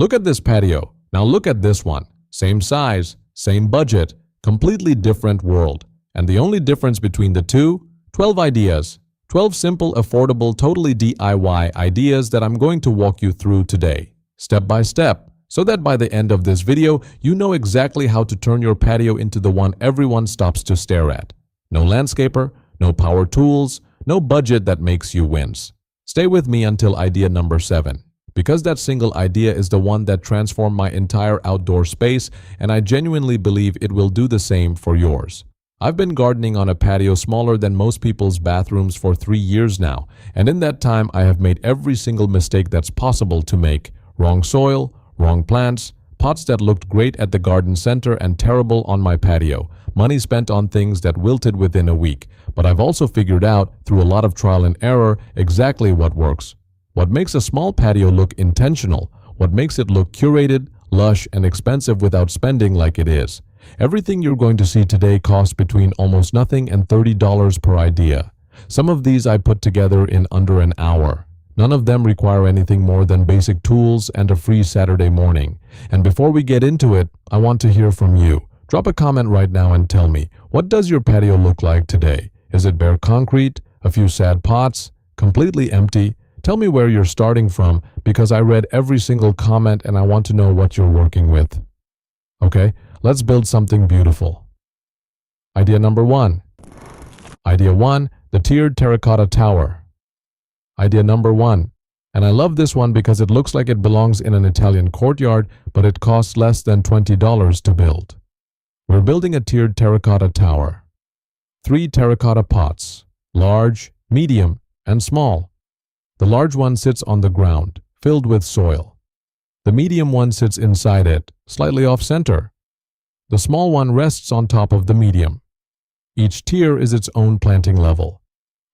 Look at this patio. Now look at this one. Same size, same budget, completely different world. And the only difference between the two, 12 ideas. 12 simple, affordable, totally DIY ideas that I'm going to walk you through today, step by step, so that by the end of this video, you know exactly how to turn your patio into the one everyone stops to stare at. No landscaper, no power tools, no budget that makes you wince. Stay with me until idea number 7, because that single idea is the one that transformed my entire outdoor space, and I genuinely believe it will do the same for yours. I've been gardening on a patio smaller than most people's bathrooms for 3 years now, and in that time I have made every single mistake that's possible to make. Wrong soil, wrong plants, pots that looked great at the garden center and terrible on my patio, money spent on things that wilted within a week. But I've also figured out, through a lot of trial and error, exactly what works. What makes a small patio look intentional, what makes it look curated, lush, and expensive without spending like it is. Everything you're going to see today costs between almost nothing and $30 per idea. Some of these I put together in under an hour. None of them require anything more than basic tools and a free Saturday morning. And before we get into it, I want to hear from you. Drop a comment right now and tell me, what does your patio look like today? Is it bare concrete, a few sad pots, completely empty? Tell me where you're starting from, because I read every single comment and I want to know what you're working with. Okay, let's build something beautiful. Idea number 1. Idea 1, the tiered terracotta tower. Idea number 1. And I love this one because it looks like it belongs in an Italian courtyard, but it costs less than $20 to build. We're building a tiered terracotta tower. 3 terracotta pots, large, medium, and small. The large one sits on the ground, filled with soil. The medium one sits inside it, slightly off-center. The small one rests on top of the medium. Each tier is its own planting level.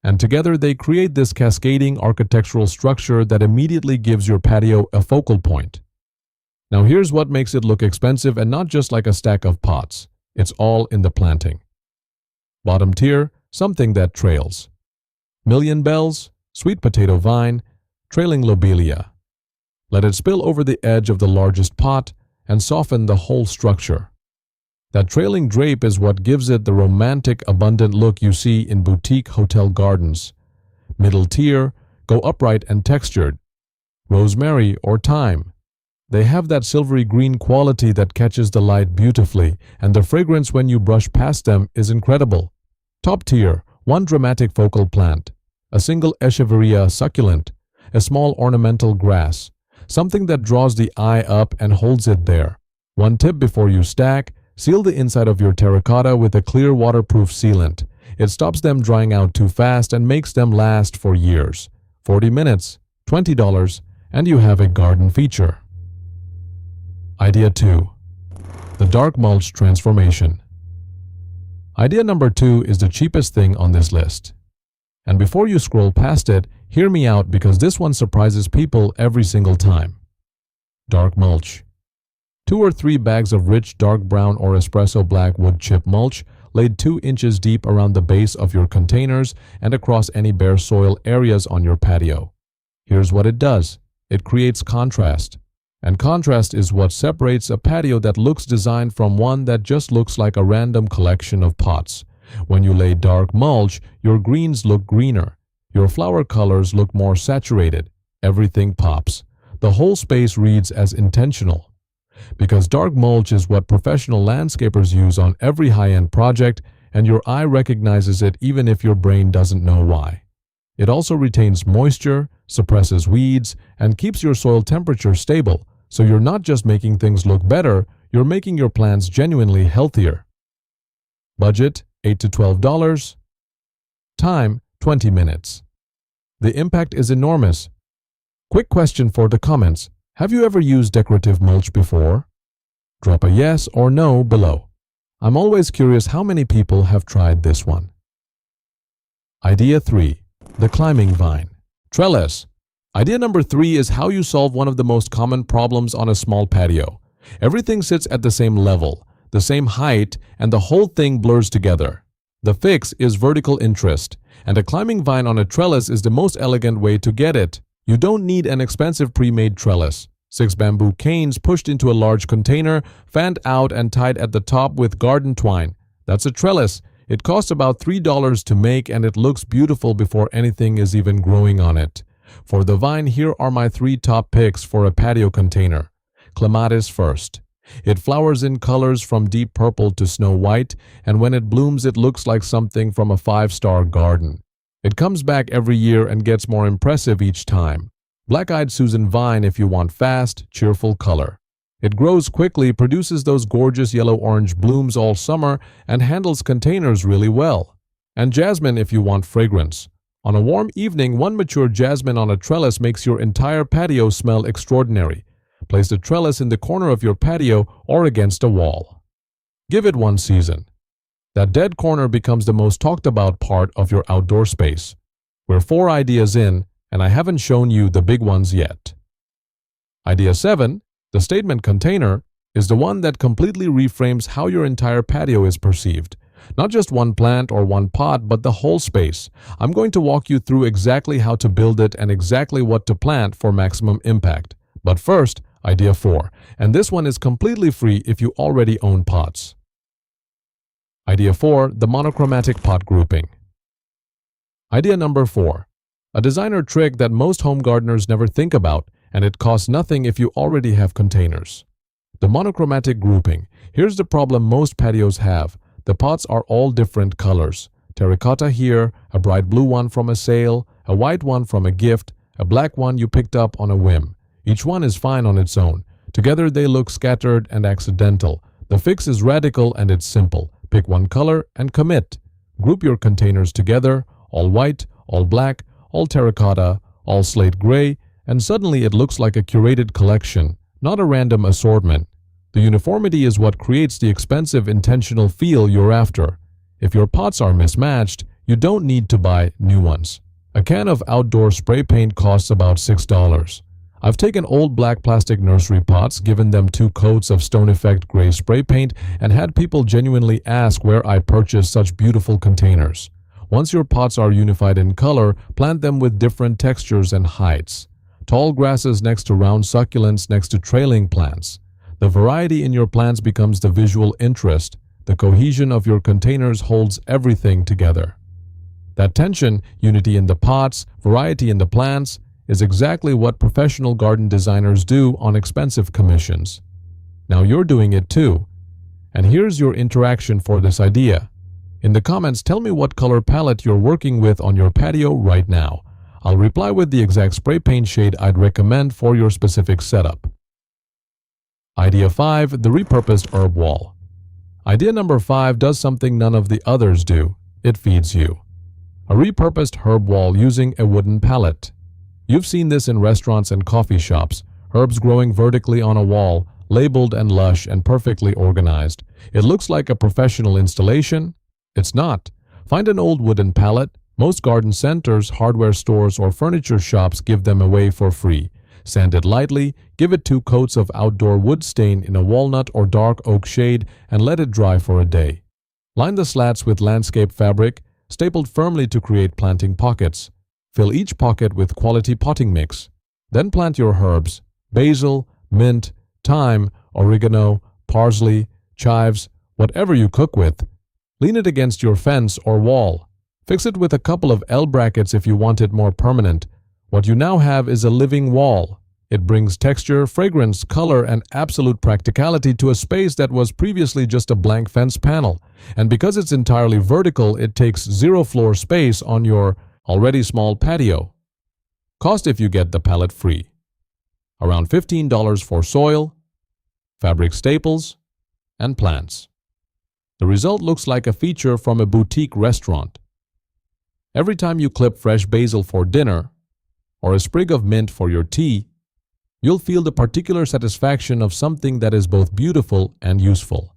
And together they create this cascading architectural structure that immediately gives your patio a focal point. Now here's what makes it look expensive and not just like a stack of pots. It's all in the planting. Bottom tier, something that trails. Million bells, sweet potato vine, trailing lobelia. Let it spill over the edge of the largest pot and soften the whole structure. That trailing drape is what gives it the romantic, abundant look you see in boutique hotel gardens. Middle tier, go upright and textured. Rosemary or thyme. They have that silvery green quality that catches the light beautifully, and the fragrance when you brush past them is incredible. Top tier, one dramatic focal plant. A single echeveria succulent. A small ornamental grass. Something that draws the eye up and holds it there. One tip before you stack, seal the inside of your terracotta with a clear waterproof sealant. It stops them drying out too fast and makes them last for years. 40 minutes, $20, and you have a garden feature. Idea 2. The dark mulch transformation. Idea number 2 is the cheapest thing on this list. And before you scroll past it, hear me out because this one surprises people every single time. Dark mulch. 2 or 3 bags of rich dark brown or espresso black wood chip mulch laid 2 inches deep around the base of your containers and across any bare soil areas on your patio. Here's what it does. It creates contrast. And contrast is what separates a patio that looks designed from one that just looks like a random collection of pots. When you lay dark mulch, your greens look greener. Your flower colors look more saturated. Everything pops. The whole space reads as intentional. Because dark mulch is what professional landscapers use on every high-end project, and your eye recognizes it even if your brain doesn't know why. It also retains moisture, suppresses weeds, and keeps your soil temperature stable, so you're not just making things look better, you're making your plants genuinely healthier. Budget, $8 to $12. Time, 20 minutes. The impact is enormous. Quick question for the comments. Have you ever used decorative mulch before? Drop a yes or no below. I'm always curious how many people have tried this one. Idea 3. The climbing vine. Trellis. Idea number 3 is how you solve one of the most common problems on a small patio. Everything sits at the same level, the same height, and the whole thing blurs together. The fix is vertical interest, and a climbing vine on a trellis is the most elegant way to get it. You don't need an expensive pre-made trellis. 6 bamboo canes pushed into a large container, fanned out and tied at the top with garden twine. That's a trellis. It costs about $3 to make and it looks beautiful before anything is even growing on it. For the vine, here are my 3 top picks for a patio container. Clematis first. It flowers in colors from deep purple to snow white, and when it blooms it looks like something from a 5-star garden. It comes back every year and gets more impressive each time. Black-eyed Susan vine if you want fast, cheerful color. It grows quickly, produces those gorgeous yellow-orange blooms all summer, and handles containers really well. And jasmine if you want fragrance. On a warm evening, one mature jasmine on a trellis makes your entire patio smell extraordinary. Place the trellis in the corner of your patio or against a wall. Give it one season. That dead corner becomes the most talked about part of your outdoor space. We're 4 ideas in, and I haven't shown you the big ones yet. Idea 7, the statement container, is the one that completely reframes how your entire patio is perceived. Not just one plant or one pot, but the whole space. I'm going to walk you through exactly how to build it and exactly what to plant for maximum impact. But first, idea 4, and this one is completely free if you already own pots. Idea 4, the monochromatic pot grouping. Idea number 4, a designer trick that most home gardeners never think about, and it costs nothing if you already have containers. The monochromatic grouping. Here's the problem most patios have. The pots are all different colors. Terracotta here, a bright blue one from a sale, a white one from a gift, a black one you picked up on a whim. Each one is fine on its own. Together they look scattered and accidental. The fix is radical and it's simple. Pick one color and commit. Group your containers together, all white, all black, all terracotta, all slate gray, and suddenly it looks like a curated collection, not a random assortment. The uniformity is what creates the expensive intentional feel you're after. If your pots are mismatched, you don't need to buy new ones. A can of outdoor spray paint costs about $6. I've taken old black plastic nursery pots, given them 2 coats of Stone Effect gray spray paint, and had people genuinely ask where I purchased such beautiful containers. Once your pots are unified in color, plant them with different textures and heights. Tall grasses next to round succulents next to trailing plants. The variety in your plants becomes the visual interest. The cohesion of your containers holds everything together. That tension, unity in the pots, variety in the plants, is exactly what professional garden designers do on expensive commissions. Now you're doing it too. And here's your interaction for this idea. In the comments, tell me what color palette you're working with on your patio right now. I'll reply with the exact spray paint shade I'd recommend for your specific setup. Idea 5, the repurposed herb wall. Idea number 5 does something none of the others do. It feeds you. A repurposed herb wall using a wooden pallet. You've seen this in restaurants and coffee shops. Herbs growing vertically on a wall, labeled and lush and perfectly organized. It looks like a professional installation. It's not. Find an old wooden pallet. Most garden centers, hardware stores, or furniture shops give them away for free. Sand it lightly, give it 2 coats of outdoor wood stain in a walnut or dark oak shade, and let it dry for a day. Line the slats with landscape fabric, stapled firmly to create planting pockets. Fill each pocket with quality potting mix. Then plant your herbs: basil, mint, thyme, oregano, parsley, chives, whatever you cook with. Lean it against your fence or wall. Fix it with a couple of L brackets if you want it more permanent. What you now have is a living wall. It brings texture, fragrance, color, and absolute practicality to a space that was previously just a blank fence panel. And because it's entirely vertical, it takes 0 floor space on your already small patio. Cost if you get the pallet free. Around $15 for soil, fabric staples, and plants. The result looks like a feature from a boutique restaurant. Every time you clip fresh basil for dinner, or a sprig of mint for your tea, you'll feel the particular satisfaction of something that is both beautiful and useful.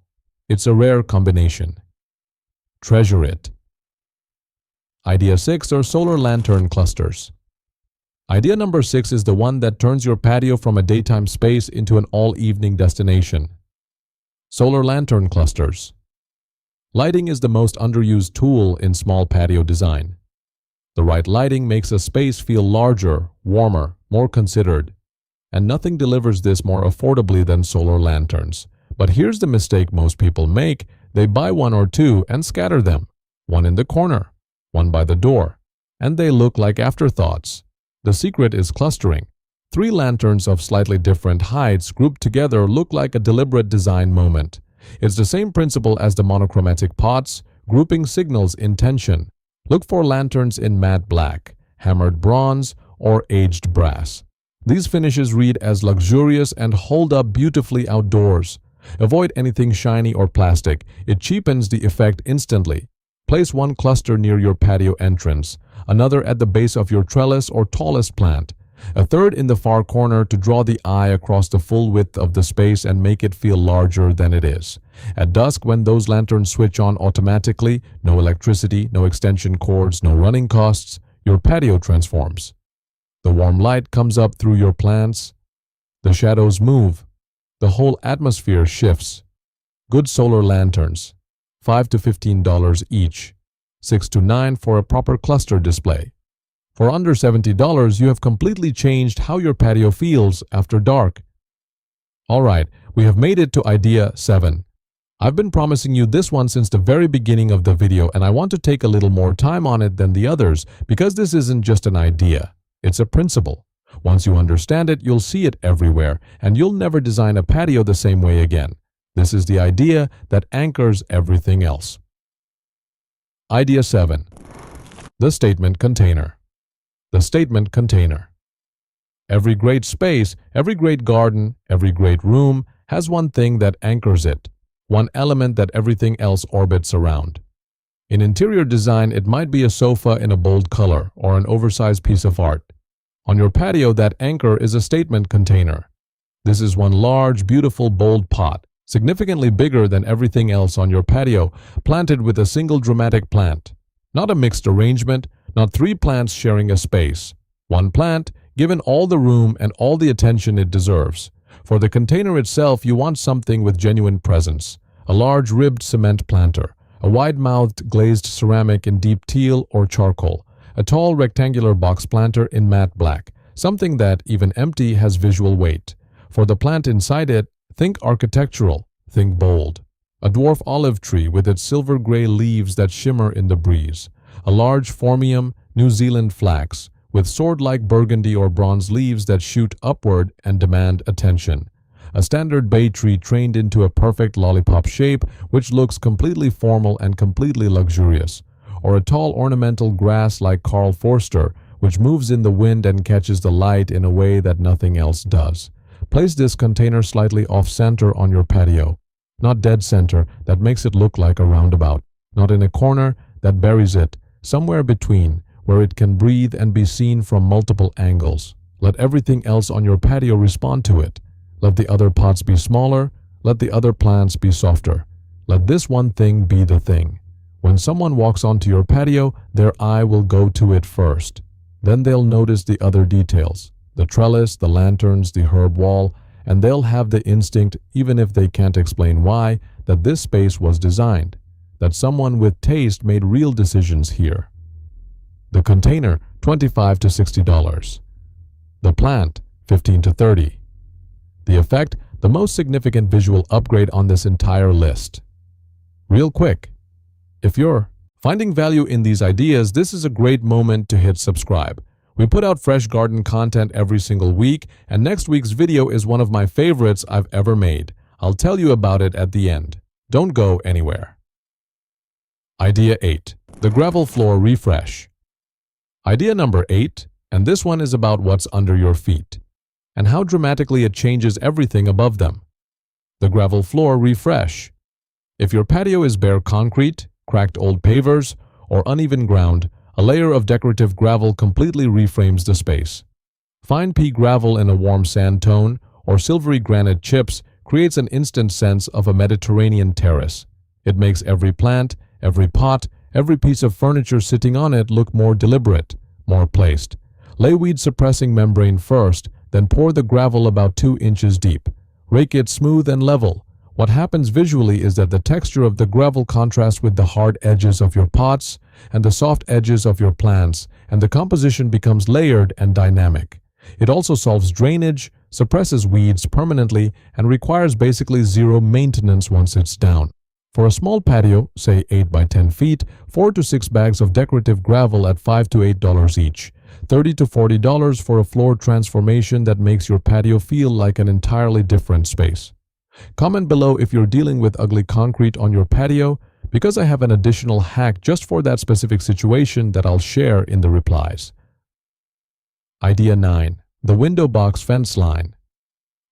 It's a rare combination. Treasure it. Idea 6 are solar lantern clusters. Idea number 6 is the one that turns your patio from a daytime space into an all-evening destination. Solar lantern clusters. Lighting is the most underused tool in small patio design. The right lighting makes a space feel larger, warmer, more considered. and nothing delivers this more affordably than solar lanterns. But here's the mistake most people make. They buy one or two and scatter them. One in the corner, one by the door, and they look like afterthoughts. The secret is clustering. 3 lanterns of slightly different heights grouped together look like a deliberate design moment. It's the same principle as the monochromatic pots. Grouping signals intention. Look for lanterns in matte black, hammered bronze, or aged brass. These finishes read as luxurious and hold up beautifully outdoors. Avoid anything shiny or plastic. It cheapens the effect instantly. Place one cluster near your patio entrance, another at the base of your trellis or tallest plant, a third in the far corner to draw the eye across the full width of the space and make it feel larger than it is. At dusk, when those lanterns switch on automatically, no electricity, no extension cords, no running costs, your patio transforms. The warm light comes up through your plants. The shadows move. The whole atmosphere shifts. Good solar lanterns, $5 to $15 each, $6 to $9 for a proper cluster display. For under $70, you have completely changed how your patio feels after dark. Alright, we have made it to idea 7. I've been promising you this one since the very beginning of the video, and I want to take a little more time on it than the others because this isn't just an idea, it's a principle. Once you understand it, you'll see it everywhere, and you'll never design a patio the same way again. This is the idea that anchors everything else. Idea 7. The statement container. The statement container. Every great space, every great garden, every great room has one thing that anchors it, one element that everything else orbits around. In interior design, it might be a sofa in a bold color or an oversized piece of art. On your patio, that anchor is a statement container. This is one large, beautiful, bold pot, significantly bigger than everything else on your patio, planted with a single dramatic plant. Not a mixed arrangement, not 3 plants sharing a space. One plant, given all the room and all the attention it deserves. For the container itself, you want something with genuine presence. A large ribbed cement planter, a wide-mouthed glazed ceramic in deep teal or charcoal, a tall rectangular box planter in matte black, something that, even empty, has visual weight. For the plant inside it, think architectural, think bold. A dwarf olive tree with its silver-gray leaves that shimmer in the breeze. A large phormium, New Zealand flax, with sword-like burgundy or bronze leaves that shoot upward and demand attention. A standard bay tree trained into a perfect lollipop shape which looks completely formal and completely luxurious. Or a tall ornamental grass like Carl Forster, which moves in the wind and catches the light in a way that nothing else does. Place this container slightly off-center on your patio. Not dead center, that makes it look like a roundabout. Not in a corner, that buries it. Somewhere between, where it can breathe and be seen from multiple angles. Let everything else on your patio respond to it. Let the other pots be smaller. Let the other plants be softer. Let this one thing be the thing. When someone walks onto your patio, their eye will go to it first. Then they'll notice the other details. The trellis, the lanterns, the herb wall, and they'll have the instinct, even if they can't explain why, that this space was designed. That someone with taste made real decisions here. The container, $25 to $60. The plant, $15 to $30. The effect, the most significant visual upgrade on this entire list. Real quick, if you're finding value in these ideas, this is a great moment to hit subscribe. We put out fresh garden content every single week, and next week's video is one of my favorites I've ever made. I'll tell you about it at the end. Don't go anywhere. Idea 8. The gravel floor refresh. Idea number 8, and this one is about what's under your feet and how dramatically it changes everything above them. The gravel floor refresh. If your patio is bare concrete, cracked old pavers, or uneven ground, a layer of decorative gravel completely reframes the space. Fine pea gravel in a warm sand tone or silvery granite chips creates an instant sense of a Mediterranean terrace. It makes every plant, every pot, every piece of furniture sitting on it look more deliberate, more placed. Lay weed-suppressing membrane first, then pour the gravel about 2 inches deep. Rake it smooth and level. What happens visually is that the texture of the gravel contrasts with the hard edges of your pots and the soft edges of your plants, and the composition becomes layered and dynamic. It also solves drainage, suppresses weeds permanently, and requires basically zero maintenance once it's down. For a small patio, say 8 by 10 feet, 4 to 6 bags of decorative gravel at $5 to $8 each. $30 to $40 for a floor transformation that makes your patio feel like an entirely different space. Comment below if you're dealing with ugly concrete on your patio, because I have an additional hack just for that specific situation that I'll share in the replies. Idea 9. The window box fence line.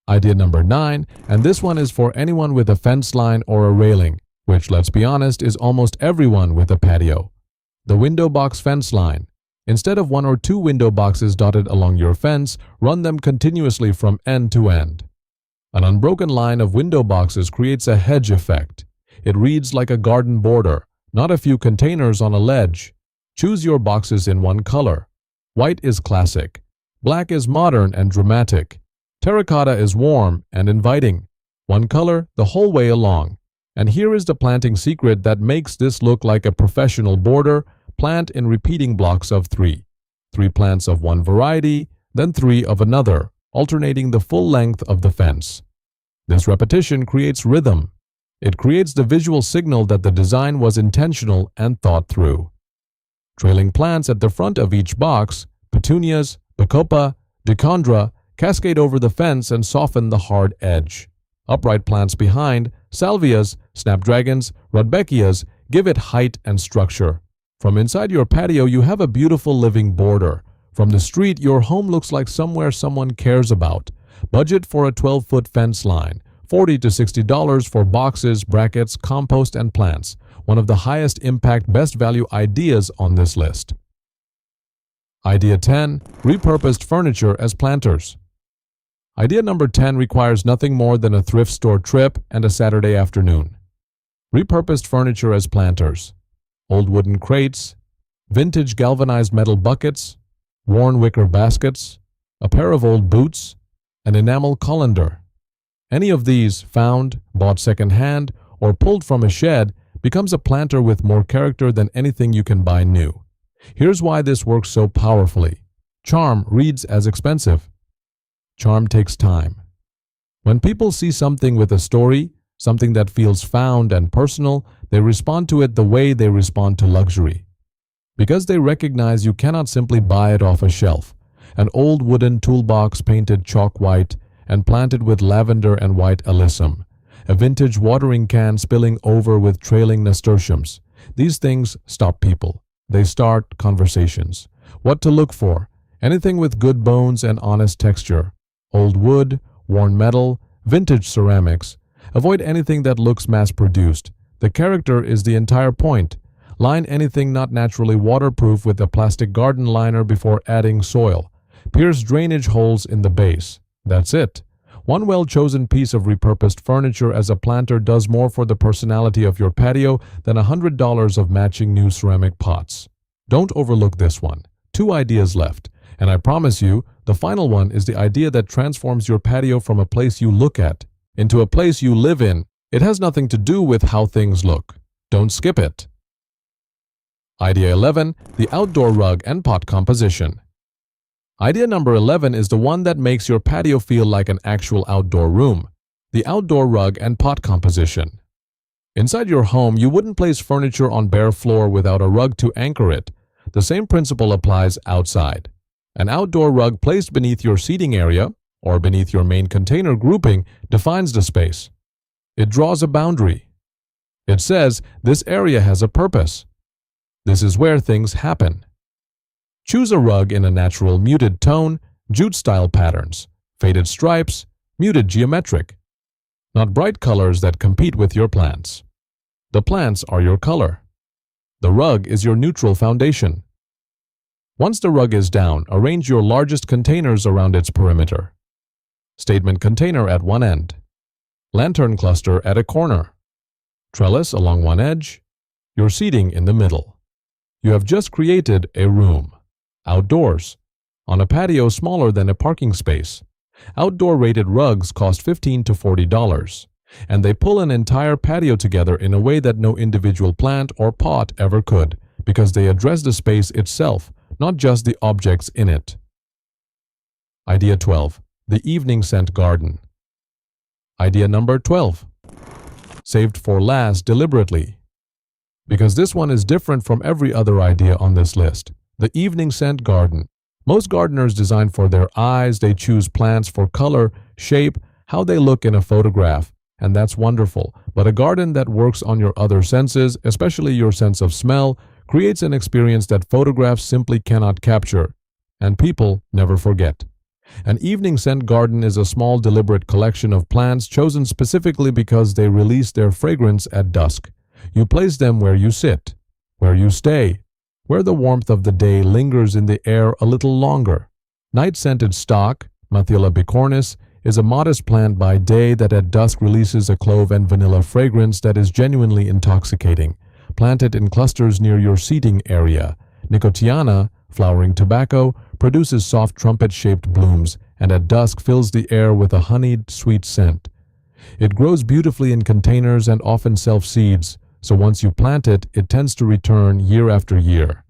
Idea number 9, and this one is for anyone with a fence line or a railing, which, let's be honest, is almost everyone with a patio. The window box fence line. Instead of 1 or 2 window boxes dotted along your fence, run them continuously from end to end. An unbroken line of window boxes creates a hedge effect. It reads like a garden border, not a few containers on a ledge. Choose your boxes in one color. White is classic. Black is modern and dramatic. Terracotta is warm and inviting. One color the whole way along. And here is the planting secret that makes this look like a professional border. Plant in repeating blocks of 3. 3 plants of one variety, then 3 of another, alternating the full length of the fence. This repetition creates rhythm. It creates the visual signal that the design was intentional and thought through. Trailing plants at the front of each box, petunias, bacopa, dichondra, cascade over the fence and soften the hard edge. Upright plants behind, salvias, snapdragons, rudbeckias, give it height and structure. From inside your patio, you have a beautiful living border. From the street, your home looks like somewhere someone cares about. Budget for a 12-foot fence line. $40 to $60 for boxes, brackets, compost, and plants. One of the highest impact, best value ideas on this list. Idea 10. Repurposed furniture as planters. Idea number 10 requires nothing more than a thrift store trip and a Saturday afternoon. Repurposed furniture as planters. Old wooden crates, vintage galvanized metal buckets, worn wicker baskets, a pair of old boots, an enamel colander. Any of these, found, bought second-hand, or pulled from a shed, becomes a planter with more character than anything you can buy new. Here's why this works so powerfully. Charm reads as expensive. Charm takes time. When people see something with a story, something that feels found and personal, they respond to it the way they respond to luxury. Because they recognize you cannot simply buy it off a shelf. An old wooden toolbox painted chalk white and planted with lavender and white alyssum. A vintage watering can spilling over with trailing nasturtiums. These things stop people. They start conversations. What to look for? Anything with good bones and honest texture. Old wood, worn metal, vintage ceramics. Avoid anything that looks mass-produced. The character is the entire point. Line anything not naturally waterproof with a plastic garden liner before adding soil. Pierce drainage holes in the base. That's it. One well-chosen piece of repurposed furniture as a planter does more for the personality of your patio than $100 of matching new ceramic pots. Don't overlook this one. 2 ideas left. And I promise you, the final one is the idea that transforms your patio from a place you look at into a place you live in. It has nothing to do with how things look. Don't skip it. Idea 11. The outdoor rug and pot composition. Idea number 11 is the one that makes your patio feel like an actual outdoor room. The outdoor rug and pot composition. Inside your home, you wouldn't place furniture on bare floor without a rug to anchor it. The same principle applies outside. An outdoor rug placed beneath your seating area or beneath your main container grouping defines the space. It draws a boundary. It says this area has a purpose. This is where things happen. Choose a rug in a natural muted tone, jute-style patterns, faded stripes, muted geometric. Not bright colors that compete with your plants. The plants are your color. The rug is your neutral foundation. Once the rug is down, arrange your largest containers around its perimeter. Statement container at one end. Lantern cluster at a corner. Trellis along one edge. Your seating in the middle. You have just created a room. Outdoors. On a patio smaller than a parking space. Outdoor rated rugs cost $15 to $40, and they pull an entire patio together in a way that no individual plant or pot ever could, because they address the space itself, not just the objects in it. Idea 12. The evening scent garden. Idea number 12. Saved for last deliberately. Because this one is different from every other idea on this list. The evening scent garden. Most gardeners design for their eyes. They choose plants for color, shape, how they look in a photograph, and that's wonderful. But a garden that works on your other senses, especially your sense of smell, creates an experience that photographs simply cannot capture, and people never forget. An evening scent garden is a small deliberate collection of plants chosen specifically because they release their fragrance at dusk. You place them where you sit, where you stay, where the warmth of the day lingers in the air a little longer. Night-scented stock, Mathila bicornis, is a modest plant by day that at dusk releases a clove and vanilla fragrance that is genuinely intoxicating. Plant it in clusters near your seating area. Nicotiana, flowering tobacco, produces soft trumpet-shaped blooms and at dusk fills the air with a honeyed, sweet scent. It grows beautifully in containers and often self-seeds, so once you plant it, it tends to return year after year.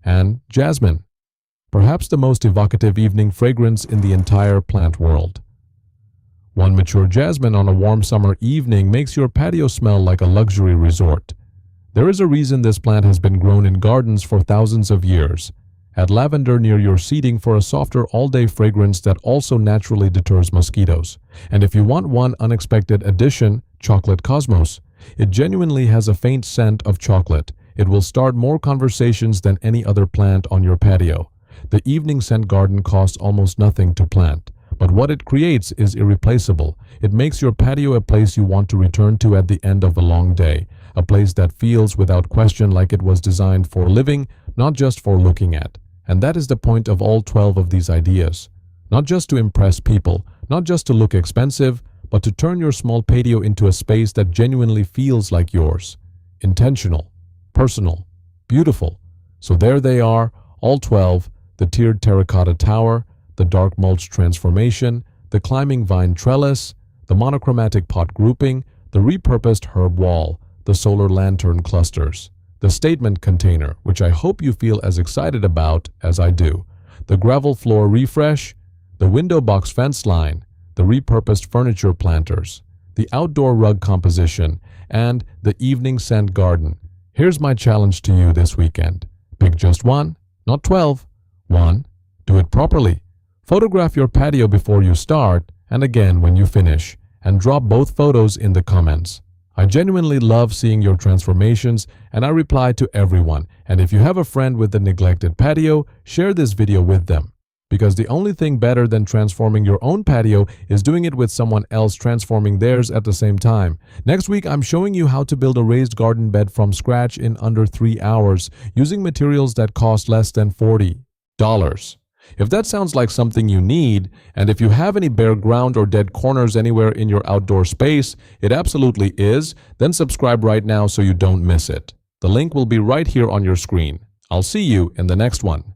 And jasmine, perhaps the most evocative evening fragrance in the entire plant world. One mature jasmine on a warm summer evening makes your patio smell like a luxury resort. There is a reason this plant has been grown in gardens for thousands of years. Add lavender near your seating for a softer all-day fragrance that also naturally deters mosquitoes. And if you want one unexpected addition, chocolate cosmos. It genuinely has a faint scent of chocolate. It will start more conversations than any other plant on your patio. The evening scent garden costs almost nothing to plant, but what it creates is irreplaceable. It makes your patio a place you want to return to at the end of a long day, a place that feels without question like it was designed for living, not just for looking at. And that is the point of all 12 of these ideas. Not just to impress people, not just to look expensive, but to turn your small patio into a space that genuinely feels like yours. Intentional, personal, beautiful. So there they are, all 12, the tiered terracotta tower, the dark mulch transformation, the climbing vine trellis, the monochromatic pot grouping, the repurposed herb wall, the solar lantern clusters, the statement container, which I hope you feel as excited about as I do, the gravel floor refresh, the window box fence line, the repurposed furniture planters, the outdoor rug composition, and the evening scent garden. Here's my challenge to you this weekend. Pick just one, not 12. One, do it properly. Photograph your patio before you start and again when you finish, and drop both photos in the comments. I genuinely love seeing your transformations and I reply to everyone. And if you have a friend with a neglected patio, share this video with them. Because the only thing better than transforming your own patio is doing it with someone else transforming theirs at the same time. Next week, I'm showing you how to build a raised garden bed from scratch in under 3 hours using materials that cost less than $40. If that sounds like something you need, and if you have any bare ground or dead corners anywhere in your outdoor space, it absolutely is, then subscribe right now so you don't miss it. The link will be right here on your screen. I'll see you in the next one.